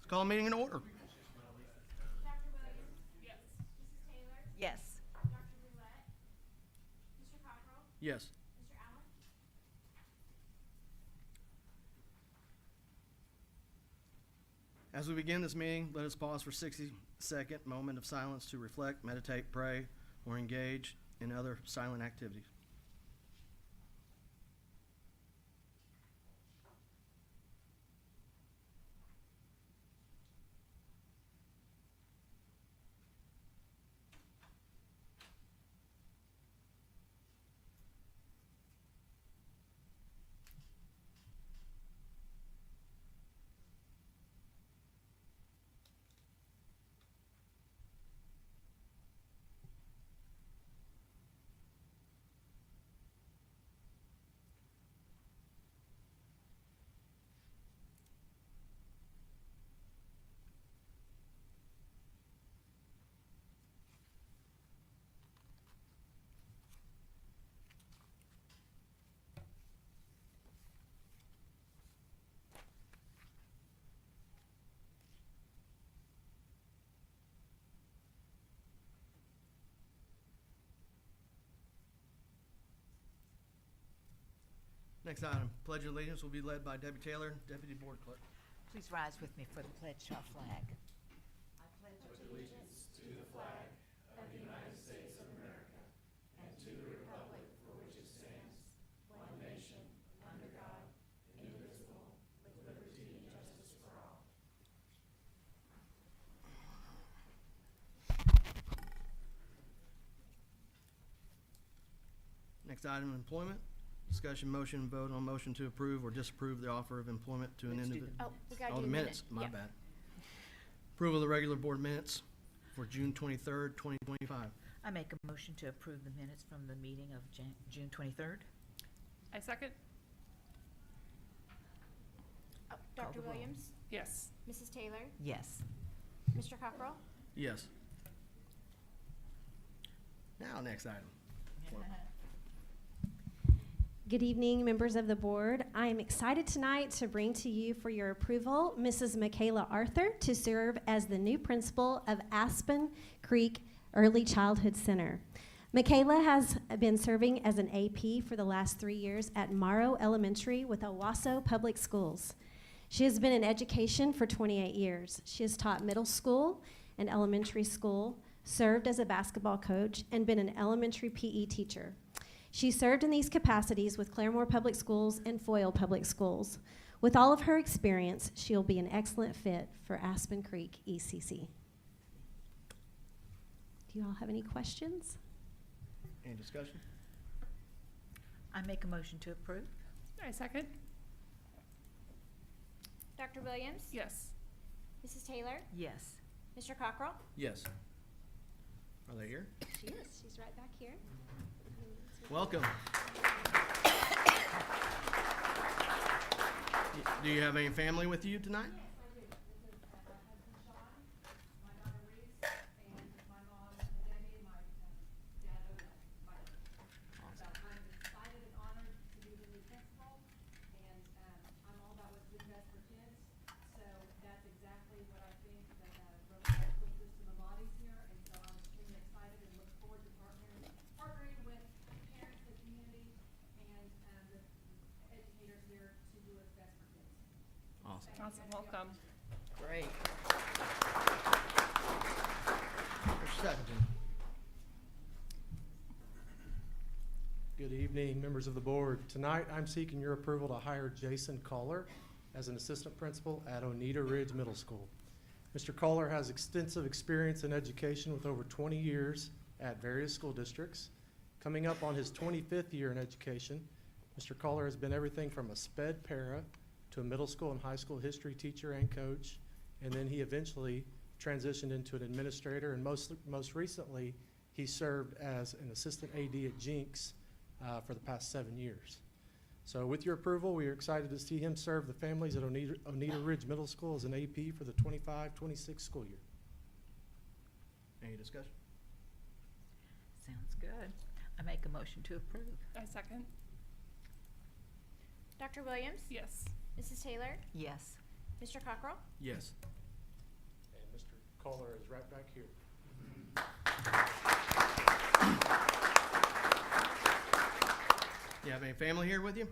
Let's call a meeting in order. Dr. Williams? Yes. Mrs. Taylor? Yes. Dr. Roulette? Mr. Cockrell? Yes. Mr. Allen? As we begin this meeting, let us pause for 60-second moment of silence to reflect, meditate, pray, or engage in other silent activities. Next item, Pledge of Allegiance will be led by Debbie Taylor, Deputy Board Clerk. Please rise with me for the pledge to our flag. Next item, employment. Discussion, motion, and vote on motion to approve or disapprove the offer of employment to an Let's do individual. We gotta Oh, do the minutes, my Yeah. bad. Approval of the regular board minutes for June 23rd, 2025. I make a motion to approve the minutes from the meeting of June 23rd. I second. Oh, Call Dr. the roll. Williams? Yes. Mrs. Taylor? Yes. Mr. Cockrell? Yes. Now, next item. Good evening, members of the board. I am excited tonight to bring to you for your approval Mrs. Michaela Arthur to serve as the new principal of Aspen Creek Early Childhood Center. Michaela has been serving as an AP for the last 3 years at Morrow Elementary with Owasso Public Schools. She has been in education for 28 years. She has taught middle school and elementary school, served as a basketball coach, and been an elementary PE teacher. She served in these capacities with Claremore Public Schools and Foyle Public Schools. With all of her experience, she'll be an excellent fit for Aspen Creek ECC. Do you all have any questions? Any discussion? I make a motion to approve. I second. Dr. Williams? Yes. Mrs. Taylor? Yes. Mr. Cockrell? Yes. Are they here? She is. She's right back here. Welcome. Do you have any family with you tonight? Yes, I do. This is my husband Sean, my daughter Reese, and my mom Debbie, and my dad Odette. So I'm excited and honored to be the new principal, and I'm all about what's good best for kids. So that's exactly what I think that Rose put system embodies here, and so I'm extremely excited and look forward to partnering with parents, the community, and the educators here to do what's best for kids. Awesome. Awesome. Welcome. Great. Mr. Stephenson. Good evening, members of the board. Tonight, I'm seeking your approval to hire Jason Kohler as an assistant principal at Oneida Ridge Middle School. Mr. Kohler has extensive experience in education with over 20 years at various school districts. Coming up on his 25th year in education, Mr. Kohler has been everything from a sped para to a middle school and high school history teacher and coach, and then he eventually transitioned into an administrator, and most recently, he served as an assistant AD at Jinx for the past 7 years. So with your approval, we are excited to see him serve the families at Oneida Ridge Middle School as an AP for the 25-26 school year. Any discussion? Sounds good. I make a motion to approve. I second. Dr. Williams? Yes. Mrs. Taylor? Yes. Mr. Cockrell? Yes. Kohler is right back here. You have any family here with you?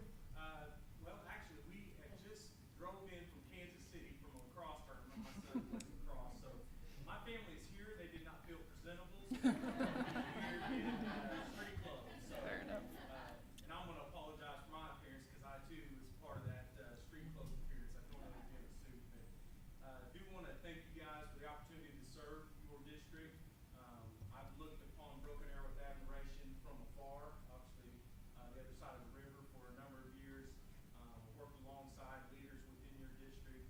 Well, actually, we had just drove in from Kansas City from a lacrosse tournament. My son plays lacrosse, so my family is here. They did not feel presentable. So we're pretty close. So, Fair enough. and I'm going to apologize for my appearance because I too was part of that street clothes appearance. I normally do a suit, but do want to thank you guys for the opportunity to serve your district. I've looked upon Broken Arrow with admiration from afar. Obviously, the other side of the river for a number of years. Worked alongside leaders within your district,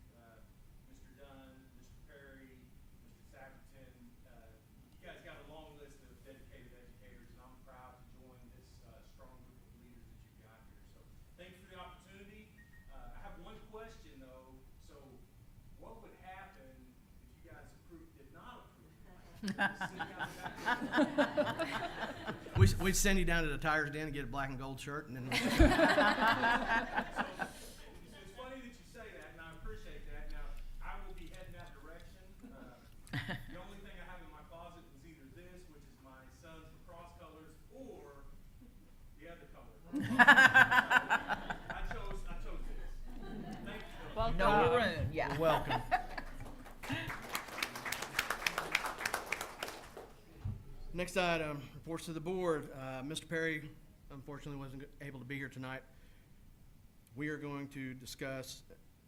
Mr. Dunn, Mr. Perry, Mr. Sappington. You guys got a long list of dedicated educators, and I'm proud to join this strong group of leaders that you've got here. So thanks for the opportunity. I have one question though. So what would happen if you guys did not approve? We'd send you down to the Tires Den and get a black and gold shirt, and then So it's funny that you say that, and I appreciate that. Now, I will be heading that direction. The only thing I have in my closet was either this, which is my son's lacrosse colors, or the other color. I chose this. Thank you. Welcome. No maroon, yeah. welcome. Next item, reports to the board. Mr. Perry unfortunately wasn't able to be here tonight. We are going to discuss,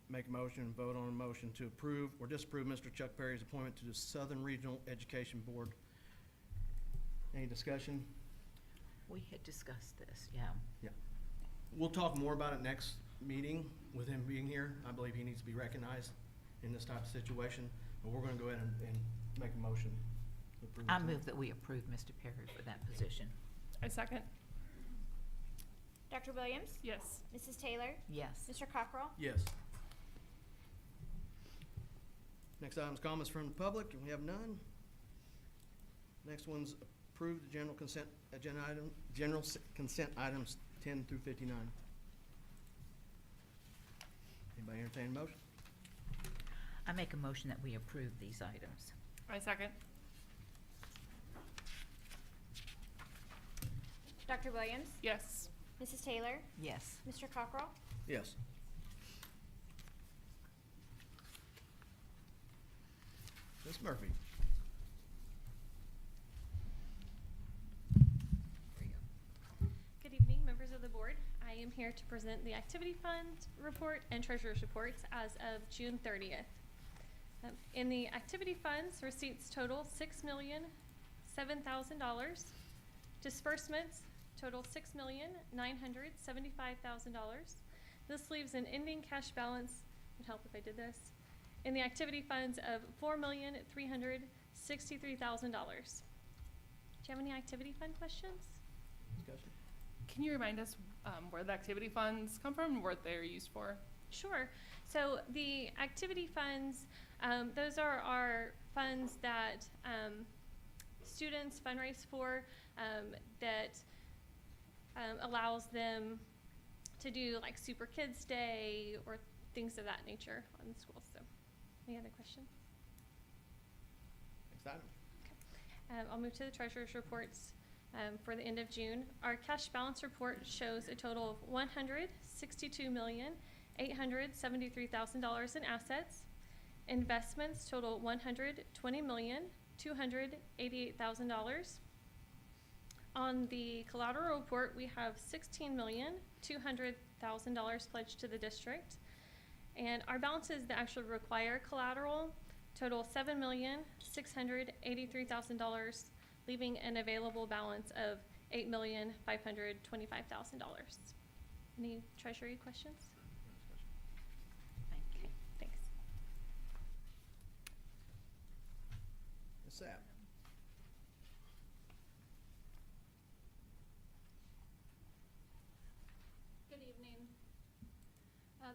make a motion, vote on a motion to approve or disapprove Mr. Chuck Perry's appointment to the Southern Regional Education Board. Any discussion? We had discussed this, yeah. Yeah. We'll talk more about it next meeting with him being here. I believe he needs to be recognized in this type of situation, but we're gonna go ahead and make a motion to approve. I it. move that we approve Mr. Perry for that position. I second. Dr. Williams? Yes. Mrs. Taylor? Yes. Mr. Cockrell? Yes. Next item is comments from the public, and we have none. Next one's approve the general consent items 10 through 59. Anybody entertain a motion? I make a motion that we approve these items. I second. Dr. Williams? Yes. Mrs. Taylor? Yes. Mr. Cockrell? Yes. Ms. Murphy. Good evening, members of the board. I am here to present the activity fund report and treasurer's reports as of June 30th. In the activity funds, receipts total $6,007,000. Disbursements total $6,975,000. This leaves an ending cash balance, would help if I did this, in the activity funds of $4,363,000. Do you have any activity fund questions? Discussion? Can you remind us where the activity funds come from and what they're used for? Sure. So the activity funds, those are our funds that students fundraise for, that allows them to do like Super Kids Day or things of that nature on the schools. So, any other questions? Next item. I'll move to the treasurer's reports for the end of June. Our cash balance report shows a total of $162,873,000 in assets. Investments total $120,288,000. On the collateral report, we have $16,200,000 pledged to the district. And our balances that actually require collateral total $7,683,000, leaving an available balance of $8,525,000. Any treasury questions? Thank you. Okay, thanks. Ms. Sapp. Good evening.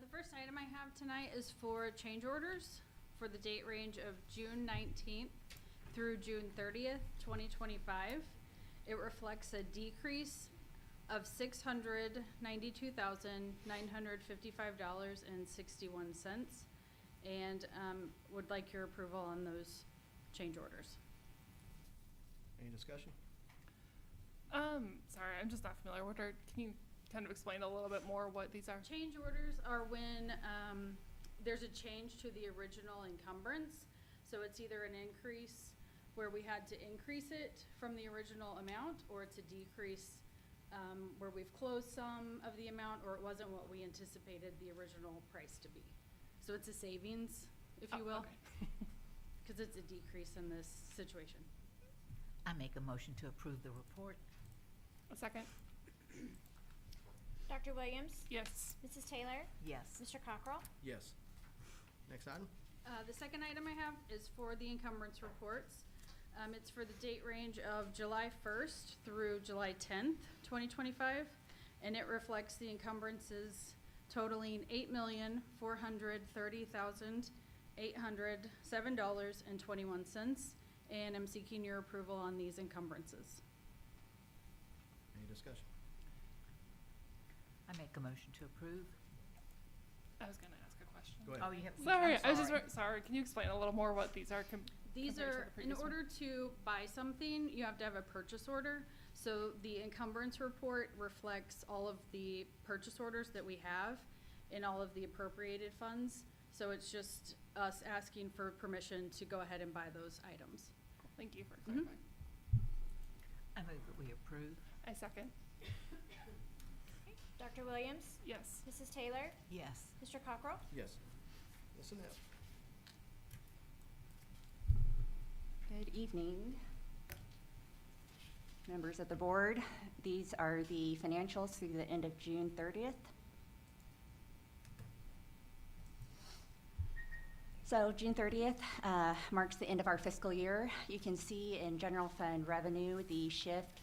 The first item I have tonight is for change orders for the date range of June 19th through June 30th, 2025. It reflects a decrease of $692,955.61, and would like your approval on those change orders. Any discussion? Sorry, I'm just not familiar. Can you kind of explain a little bit more what these are? Change orders are when there's a change to the original encumbrance. So it's either an increase where we had to increase it from the original amount, or it's a decrease where we've closed some of the amount, or it wasn't what we anticipated the original price to be. So it's a savings, if you will, Okay. because it's a decrease in this situation. I make a motion to approve the report. A second? Dr. Williams? Yes. Mrs. Taylor? Yes. Mr. Cockrell? Yes. Next item? The second item I have is for the encumbrance reports. It's for the date range of July 1st through July 10th, 2025, and it reflects the encumbrances totaling $8,430,807.21, and I'm seeking your approval on these encumbrances. Any discussion? I make a motion to approve. I was going to ask a question. Go ahead. Oh, you have. Sorry, I'm I was just sorry. sorry. Can you explain a little more what these are? These compared to are, the in previous one? order to buy something, you have to have a purchase order. So the encumbrance report reflects all of the purchase orders that we have in all of the appropriated funds. So it's just us asking for permission to go ahead and buy those items. Thank you for Mhm. clarifying. I move that we approve. I second. Dr. Williams? Yes. Mrs. Taylor? Yes. Mr. Cockrell? Yes. Yes and no. Good evening, members of the board. These are the financials through the end of June 30th. So June 30th marks the end of our fiscal year. You can see in general fund revenue the shift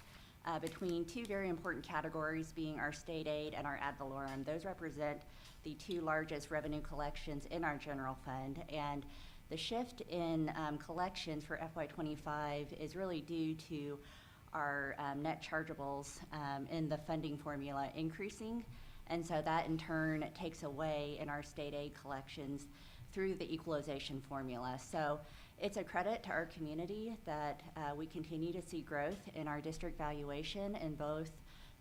between two very important categories, being our state aid and our ad valorem. Those represent the two largest revenue collections in our general fund, and the shift in collections for FY25 is really due to our net chargeables in the funding formula increasing, and so that in turn takes away in our state aid collections through the equalization formula. So it's a credit to our community that we continue to see growth in our district valuation in both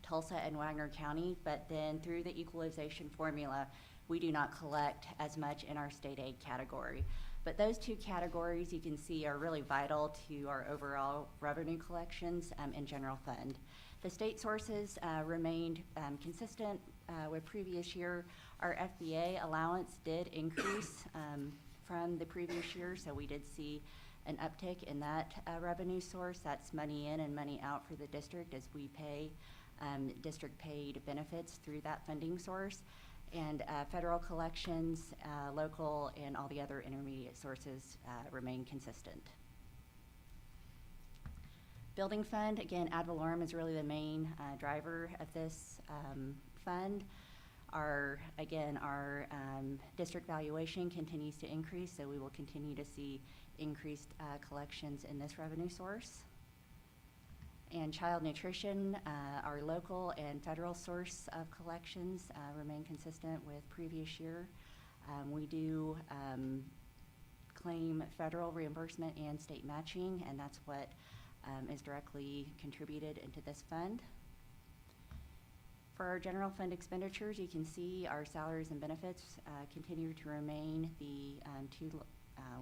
Tulsa and Wagner County, but then through the equalization formula, we do not collect as much in our state aid category. But those two categories you can see are really vital to our overall revenue collections in general fund. The state sources remained consistent with previous year. Our FBA allowance did increase from the previous year, so we did see an uptick in that revenue source. That's money in and money out for the district as we pay district paid benefits through that funding source. And federal collections, local, and all the other intermediate sources remain consistent. Building fund, again, ad valorem is really the main driver of this fund. Our district valuation continues to increase, so we will continue to see increased collections in this revenue source. And child nutrition, our local and federal source of collections remain consistent with previous year. We do claim federal reimbursement and state matching, and that's what is directly contributed into this fund. For our general fund expenditures, you can see our salaries and benefits continue to remain the two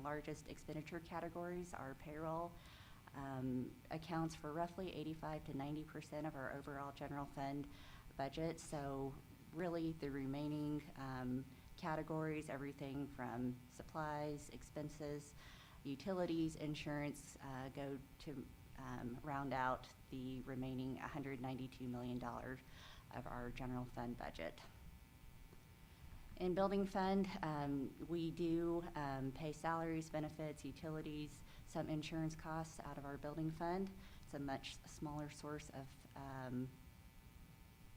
largest expenditure categories. Our payroll accounts for roughly 85 to 90% of our overall general fund budget. So really the remaining categories, everything from supplies, expenses, utilities, insurance, go to round out the remaining $192 million of our general fund budget. In building fund, we do pay salaries, benefits, utilities, some insurance costs out of our building fund. It's a much smaller source of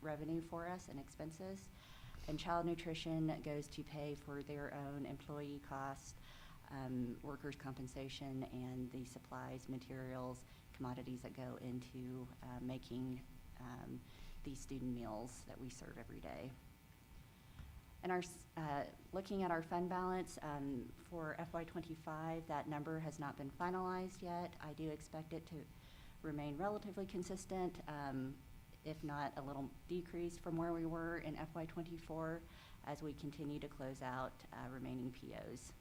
revenue for us and expenses. And child nutrition goes to pay for their own employee costs, workers' compensation, and the supplies, materials, commodities that go into making these student meals that we serve every day. And looking at our fund balance for FY25, that number has not been finalized yet. I do expect it to remain relatively consistent, if not a little decrease from where we were in FY24 as we continue to close out remaining POs.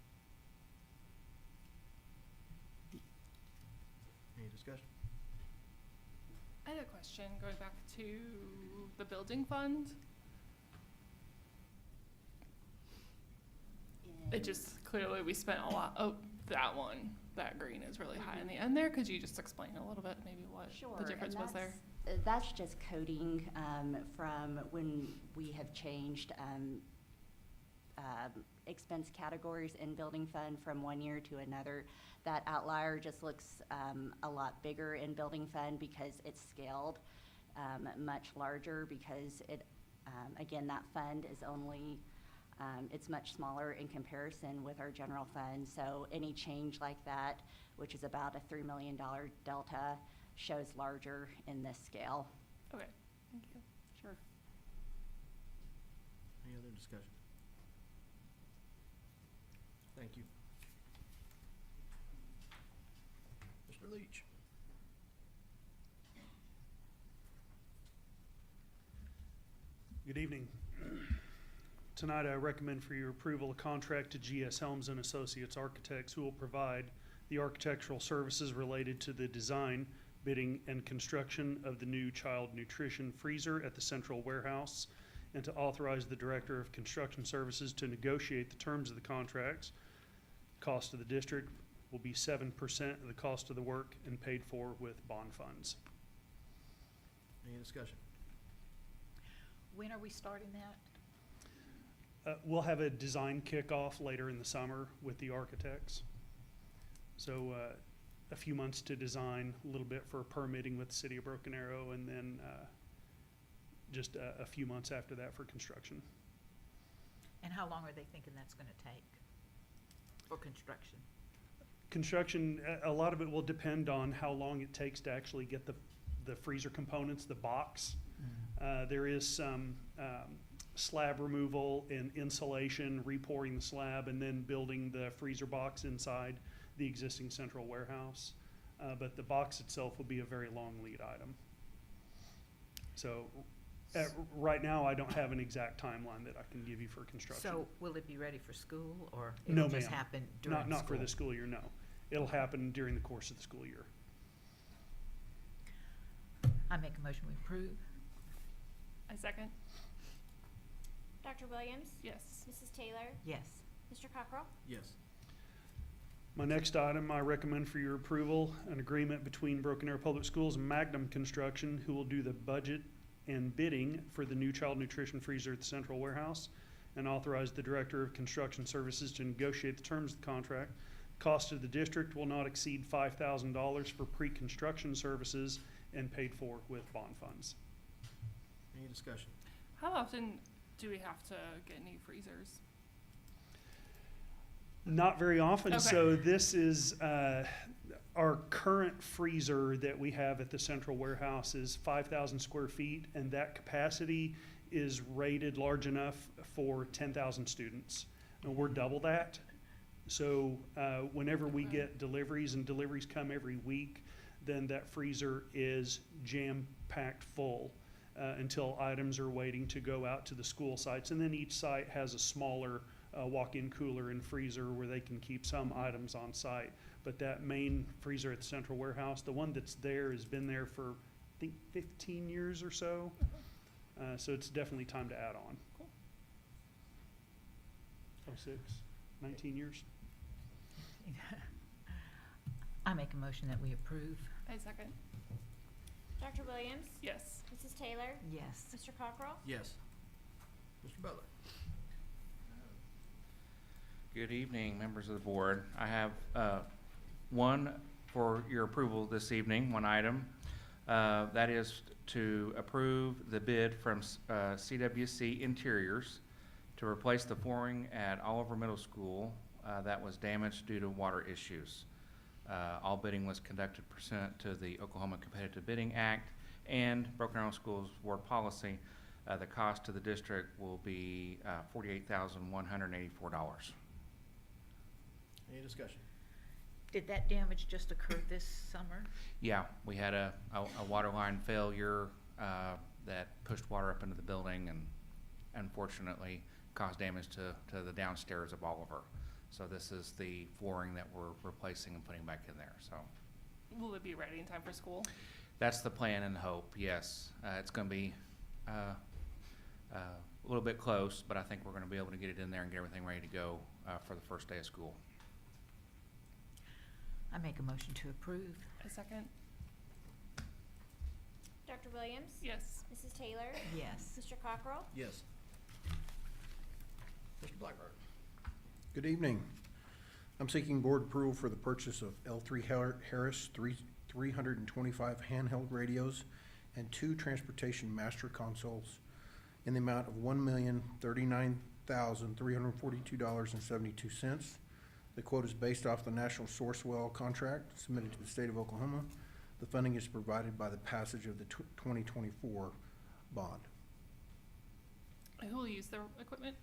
Any discussion? I had a question going back to the building fund. It just, clearly we spent a lot, that one, that green is really high in the end there. Could you just explain a little bit maybe what Sure, the difference and was there? That's just coding from when we have changed expense categories in building fund from one year to another. That outlier just looks a lot bigger in building fund because it's scaled much larger because again, that fund is only, it's much smaller in comparison with our general fund. So any change like that, which is about a $3 million delta, shows larger in this scale. Okay, thank you. Sure. Any other discussion? Thank you. Mr. Leach. Good evening. Tonight I recommend for your approval a contract to GS Helms and Associates Architects, who will provide the architectural services related to the design, bidding, and construction of the new child nutrition freezer at the central warehouse, and to authorize the Director of Construction Services to negotiate the terms of the contracts. Cost of the district will be 7% of the cost of the work and paid for with bond funds. Any discussion? When are we starting that? We'll have a design kickoff later in the summer with the architects. So a few months to design, a little bit for permitting with the City of Broken Arrow, and then just a few months after that for construction. And how long are they thinking that's going to take for construction? Construction, a lot of it will depend on how long it takes to actually get the freezer components, the box. There is some slab removal and insulation, repouring the slab, and then building the freezer box inside the existing central warehouse. But the box itself will be a very long lead item. So right now, I don't have an exact timeline that I can give you for construction. So will it be ready for school, or No, it'll just ma'am. happen during school? Not for the school year, no. It'll happen during the course of the school year. I make a motion we approve. I second. Dr. Williams? Yes. Mrs. Taylor? Yes. Mr. Cockrell? Yes. My next item, I recommend for your approval, an agreement between Broken Arrow Public Schools and Magnum Construction, who will do the budget and bidding for the new child nutrition freezer at the central warehouse, and authorize the Director of Construction Services to negotiate the terms of the contract. Cost of the district will not exceed $5,000 for pre-construction services and paid for with bond funds. Any discussion? How often do we have to get new freezers? Not very often. Okay. So this is our current freezer that we have at the central warehouse is 5,000 square feet, and that capacity is rated large enough for 10,000 students. And we're double that. So whenever we get deliveries, and deliveries come every week, then that freezer is jam-packed full until items are waiting to go out to the school sites. And then each site has a smaller walk-in cooler and freezer where they can keep some items on site. But that main freezer at the central warehouse, the one that's there, has been there for, I think, 15 years or so. So it's definitely time to add on. Cool. 06, 19 years. I make a motion that we approve. I second. Dr. Williams? Yes. Mrs. Taylor? Yes. Mr. Cockrell? Yes. Mr. Butler? Good evening, members of the board. I have one for your approval this evening, one item. That is to approve the bid from CWC Interiors to replace the flooring at Oliver Middle School that was damaged due to water issues. All bidding was conducted pursuant to the Oklahoma Competitive Bidding Act and Broken Arrow Schools Board Policy The cost to the district will be $48,184. Any discussion? Did that damage just occur this summer? Yeah, we had a water line failure that pushed water up into the building and unfortunately caused damage to the downstairs of Oliver. So this is the flooring that we're replacing and putting back in there, so. Will it be ready in time for school? That's the plan and hope, yes. It's gonna be a little bit close, but I think we're gonna be able to get it in there and get everything ready to go for the first day of school. I make a motion to approve. A second? Dr. Williams? Yes. Mrs. Taylor? Yes. Mr. Cockrell? Yes. Mr. Blackburn? Good evening. I'm seeking board approval for the purchase of L3 Harris 325 handheld radios and 2 transportation master consoles in the amount of $1,039,342.72. The quote is based off the National Sourcewell contract submitted to the state of Oklahoma. The funding is provided by the passage of the 2024 bond. Who will use the equipment?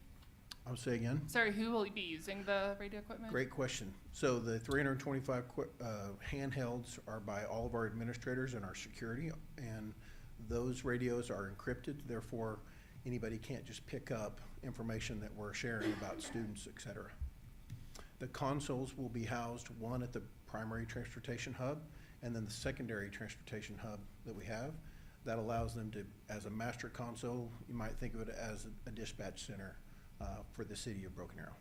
I'll say again. Sorry, who will be using the radio equipment? Great question. So the 325 handhelds are by all of our administrators and our security, and those radios are encrypted. Therefore, anybody can't just pick up information that we're sharing about students, et cetera. The consoles will be housed, one at the primary transportation hub, and then the secondary transportation hub that we have. That allows them to, as a master console, you might think of it as a dispatch center for the city of Broken Arrow.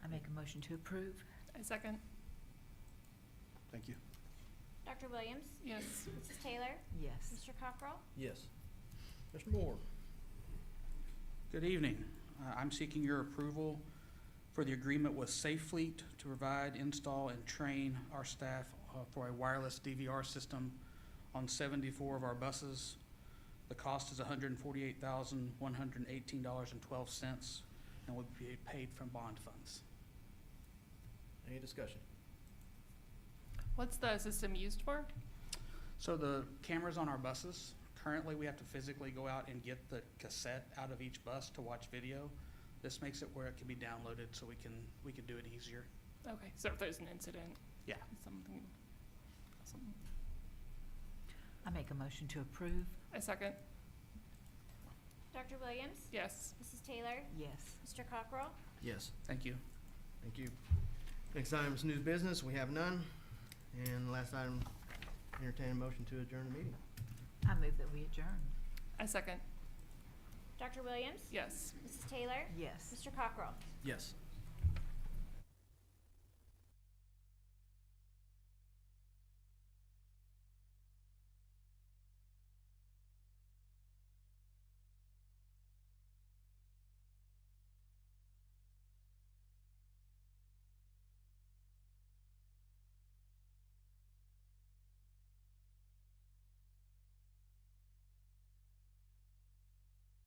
I make a motion to approve. A second? Thank you. Dr. Williams? Yes. Mrs. Taylor? Yes. Mr. Cockrell? Yes. Mr. Moore? Good evening. I'm seeking your approval for the agreement with Safe Fleet to provide, install, and train our staff for a wireless DVR system on 74 of our buses. The cost is $148,118.12 and will be paid from bond funds. Any discussion? What's the system used for? So the cameras on our buses, currently we have to physically go out and get the cassette out of each bus to watch video. This makes it where it can be downloaded so we can do it easier. Okay, so if there's an incident. Yeah. Something. I make a motion to approve. A second? Dr. Williams? Yes. Mrs. Taylor? Yes. Mr. Cockrell? Yes. Thank you. Thank you. Next item is new business. We have none. And the last item, entertain a motion to adjourn the meeting. I move that we adjourn. A second? Dr. Williams? Yes. Mrs. Taylor? Yes. Mr. Cockrell? Yes.